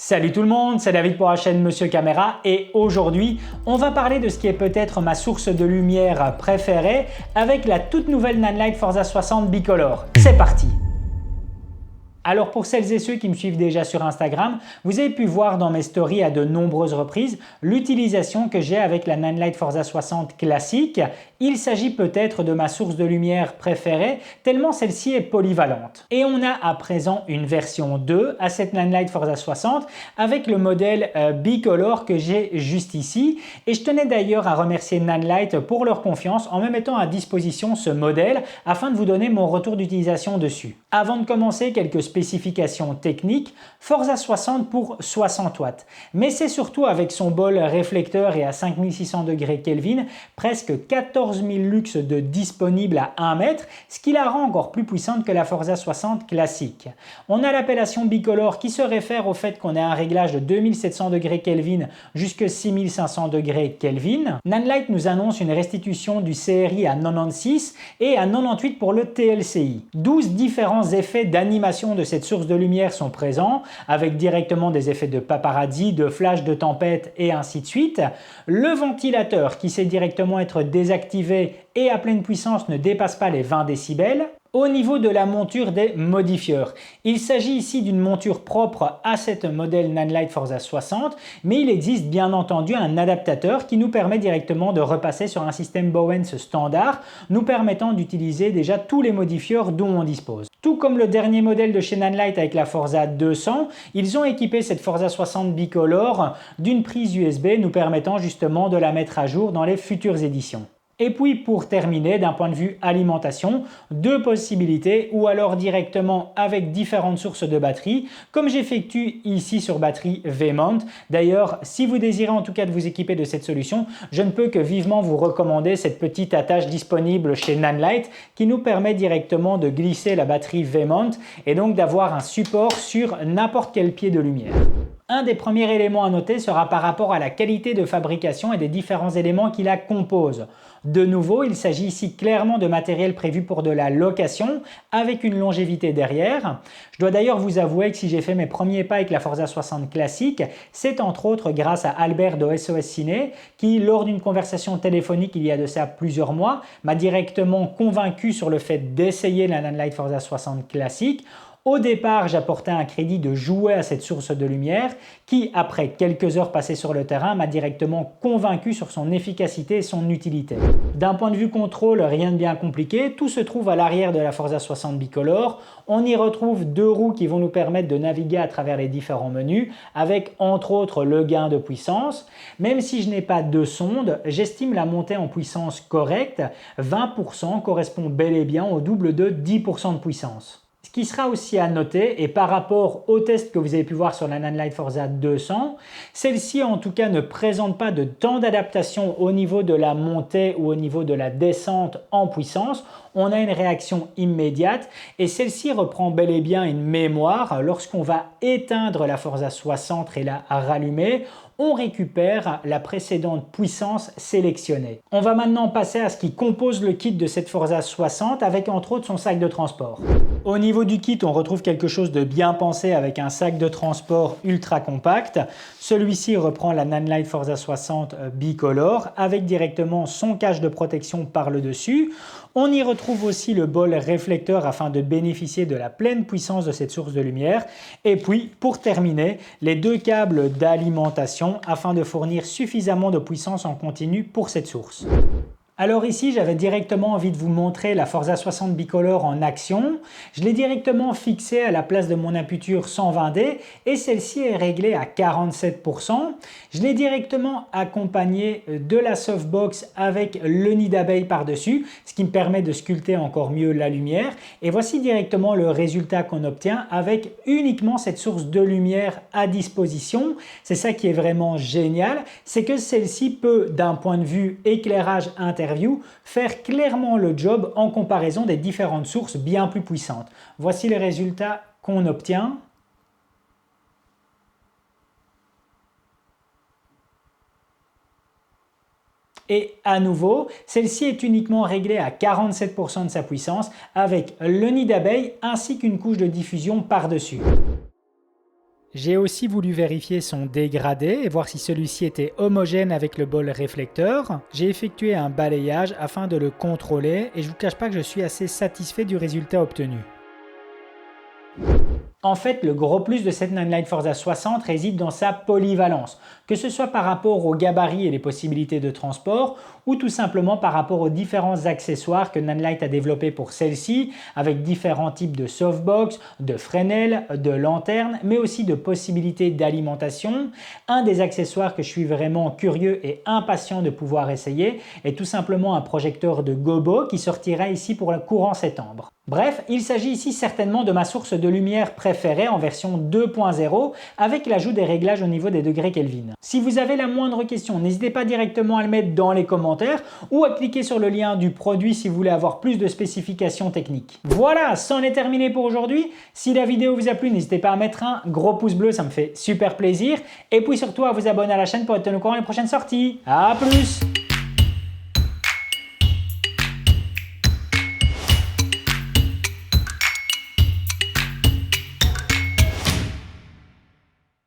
Salut tout le monde, c'est David pour la chaîne Monsieur Caméra et aujourd'hui on va parler de ce qui est peut-être ma source de lumière préférée avec la toute nouvelle Nanlite Forza 60 Bicolor. C'est parti! Alors pour celles et ceux qui me suivent déjà sur Instagram, vous avez pu voir dans mes stories à de nombreuses reprises l'utilisation que j'ai avec la Nanlite Forza 60 classique. Il s'agit peut-être de ma source de lumière préférée tellement celle-ci est polyvalente. Et on a à présent une version 2 à cette Nanlite Forza 60 avec le modèle Bicolor que j'ai juste ici. Et je tenais d'ailleurs à remercier Nanlite pour leur confiance en me mettant à disposition ce modèle afin de vous donner mon retour d'utilisation dessus. Avant de commencer, quelques spécifications techniques, Forza 60 pour 60 watts. Mais c'est surtout avec son bol réflecteur et à 5600 degrés Kelvin, presque 14 000 lux de disponible à 1 mètre, ce qui la rend encore plus puissante que la Forza 60 classique. On a l'appellation Bicolor qui se réfère au fait qu'on a un réglage de 2700 degrés Kelvin jusqu'à 6500 degrés Kelvin. Nanlite nous annonce une restitution du CRI à 96 et à 98 pour le TLCI. 12 différents effets d'animation de cette source de lumière sont présents, avec directement des effets de paparazzi, de flash, de tempête et ainsi de suite. Le ventilateur qui sait directement être désactivé et à pleine puissance ne dépasse pas les 20 décibels. Au niveau de la monture des modifieurs, il s'agit ici d'une monture propre à cette modèle Nanlite Forza 60, mais il existe bien entendu un adaptateur qui nous permet directement de repasser sur un système Bowens standard, nous permettant d'utiliser déjà tous les modifieurs dont on dispose. Tout comme le dernier modèle de chez Nanlite avec la Forza 200, ils ont équipé cette Forza 60 Bicolor d'une prise USB nous permettant justement de la mettre à jour dans les futures éditions. Et puis pour terminer, d'un point de vue alimentation, deux possibilités ou alors directement avec différentes sources de batterie comme j'effectue ici sur batterie V-Mount. D'ailleurs, si vous désirez en tout cas de vous équiper de cette solution, je ne peux que vivement vous recommander cette petite attache disponible chez Nanlite qui nous permet directement de glisser la batterie V-Mount et donc d'avoir un support sur n'importe quel pied de lumière. Un des premiers éléments à noter sera par rapport à la qualité de fabrication et des différents éléments qui la composent. De nouveau, il s'agit ici clairement de matériel prévu pour de la location avec une longévité derrière. Je dois d'ailleurs vous avouer que si j'ai fait mes premiers pas avec la Forza 60 classique, c'est entre autres grâce à Albert de SOS Ciné qui, lors d'une conversation téléphonique il y a de ça plusieurs mois, m'a directement convaincu sur le fait d'essayer la Nanlite Forza 60 classique. Au départ, j'apportais un crédit de jouer à cette source de lumière qui, après quelques heures passées sur le terrain, m'a directement convaincu sur son efficacité et son utilité. D'un point de vue contrôle, rien de bien compliqué, tout se trouve à l'arrière de la Forza 60 Bicolor. On y retrouve deux roues qui vont nous permettre de naviguer à travers les différents menus avec entre autres le gain de puissance. Même si je n'ai pas de sonde, j'estime la montée en puissance correcte. 20% correspond bel et bien au double de 10% de puissance. Ce qui sera aussi à noter, et par rapport au test que vous avez pu voir sur la Nanlite Forza 200, celle-ci en tout cas ne présente pas de temps d'adaptation au niveau de la montée ou au niveau de la descente en puissance. On a une réaction immédiate et celle-ci reprend bel et bien une mémoire. Lorsqu'on va éteindre la Forza 60 et la rallumer, on récupère la précédente puissance sélectionnée. On va maintenant passer à ce qui compose le kit de cette Forza 60 avec entre autres son sac de transport. Au niveau du kit, on retrouve quelque chose de bien pensé avec un sac de transport ultra compact. Celui-ci reprend la Nanlite Forza 60 Bicolor avec directement son cache de protection par le dessus. On y retrouve aussi le bol réflecteur afin de bénéficier de la pleine puissance de cette source de lumière. Et puis, pour terminer, les deux câbles d'alimentation afin de fournir suffisamment de puissance en continu pour cette source. Alors ici, j'avais directement envie de vous montrer la Forza 60 Bicolor en action. Je l'ai directement fixée à la place de mon aputure 120D et celle-ci est réglée à 47%. Je l'ai directement accompagnée de la softbox avec le nid d'abeille par-dessus, ce qui me permet de sculpter encore mieux la lumière. Et voici directement le résultat qu'on obtient avec uniquement cette source de lumière à disposition. C'est ça qui est vraiment génial, c'est que celle-ci peut, d'un point de vue éclairage intérieur, faire clairement le job en comparaison des différentes sources bien plus puissantes. Voici les résultats qu'on obtient. Et à nouveau, celle-ci est uniquement réglée à 47% de sa puissance avec le nid d'abeille ainsi qu'une couche de diffusion par-dessus. J'ai aussi voulu vérifier son dégradé et voir si celui-ci était homogène avec le bol réflecteur. J'ai effectué un balayage afin de le contrôler et je vous cache pas que je suis assez satisfait du résultat obtenu. En fait, le gros plus de cette Nanlite Forza 60 réside dans sa polyvalence, que ce soit par rapport au gabarit et les possibilités de transport, ou tout simplement par rapport aux différents accessoires que Nanlite a développés pour celle-ci, avec différents types de softbox, de Fresnel, de lanternes, mais aussi de possibilités d'alimentation. Un des accessoires que je suis vraiment curieux et impatient de pouvoir essayer est tout simplement un projecteur de gobo qui sortira ici pour le courant septembre. Bref, il s'agit ici certainement de ma source de lumière préférée en version 2.0 avec l'ajout des réglages au niveau des degrés Kelvin. Si vous avez la moindre question, n'hésitez pas directement à le mettre dans les commentaires ou à cliquer sur le lien du produit si vous voulez avoir plus de spécifications techniques. Voilà, c'en est terminé pour aujourd'hui. Si la vidéo vous a plu, n'hésitez pas à mettre un gros pouce bleu, ça me fait super plaisir. Et puis surtout à vous abonner à la chaîne pour être tenu au courant des prochaines sorties. À plus!